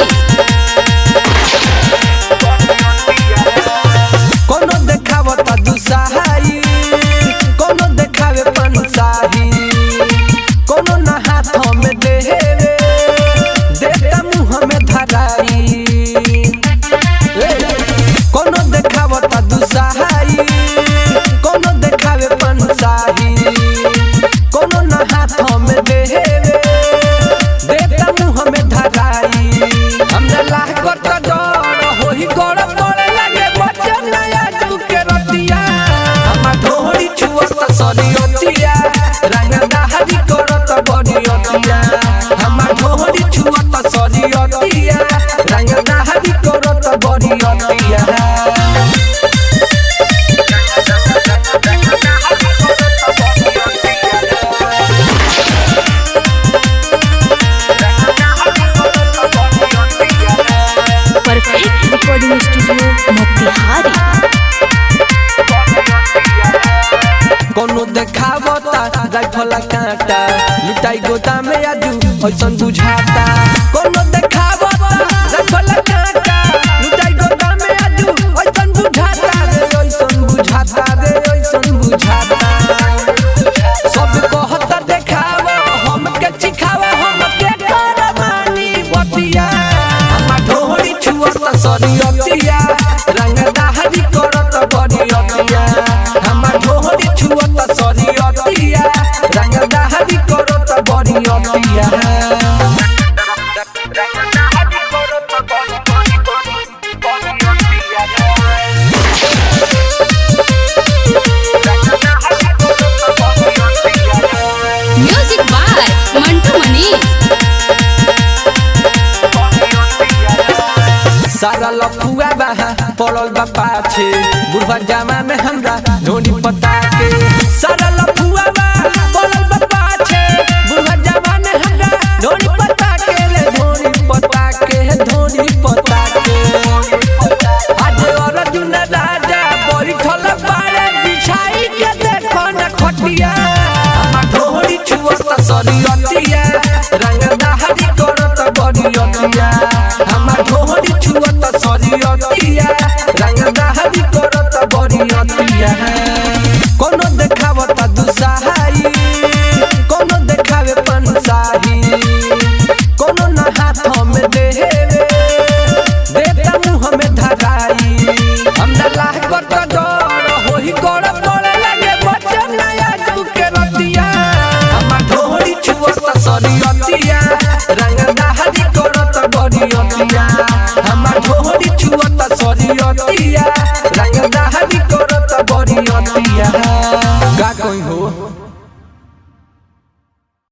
मनीष। कोनो देखावता दुसाही, कोनो देखावे पंसाही, कोनो ना हाथों में देवे देता मुँह में धराई। कोनो देखावता दुसाही, कोनो देखावे पंसाही, कोनो ना हाथों में देवे देता मुँह में धराई। हमने लाह करता डर होई गोड़ पड़े लगे बच्चा नया जुग के रतिया। हमा ढोरी छुअत सरियतिया, रंग दहरी करत बरियतिया। हमा ढोरी छुअत सरियतिया, रंग दहरी करत बरियतिया। Perfect recording studio Motihari. कोनो देखावता राइफल कांटा, लुटाई गोदा में आजू ऐसन बुझाता। कोनो देखावता राइफल कांटा, लुटाई गोदा में आजू ऐसन बुझाता रे, ऐसन बुझाता रे, ऐसन बुझाता। सब कहता देखावा हमके चिखावा, हमके कर मानी बतिया। हमा ढोरी छुअत सरियतिया, रंग दहरी करत बरियतिया। हमा ढोरी छुअत सरियतिया, रंग दहरी करत बरियतिया। Music by Mantu Manish. सारा लफुआ बहा पड़ल बा पाछे, बुढ़वा जामा में हमरा ढोनी पता के। सारा लफुआ बहा पड़ल बा पाछे, बुढ़वा जामा में हमरा ढोनी पता के रे, ढोनी पता के, ढोनी पता के। आज अर्जुन राजा बैठल बारे बिछाई के देखो न खटिया। हमा ढोरी छुअत सरियतिया, रंग दहरी करत बरियतिया। हमा ढोरी छुअत सरियतिया, रंग दहरी करत बरियतिया। कोनो देखावता दुसाही, कोनो देखावे पंसाही, कोनो ना हाथों में देवे देता मुँह में धराई। हमरा लाह करता डर होई गोड़ पड़े लगे बच्चा नया जुग के रतिया। हमा ढोरी छुअत सरियतिया, रंग दहरी करत बरियतिया। हमा ढोरी छुअत सरियतिया, रंग दहरी करत बरियतिया। का कहीं हो।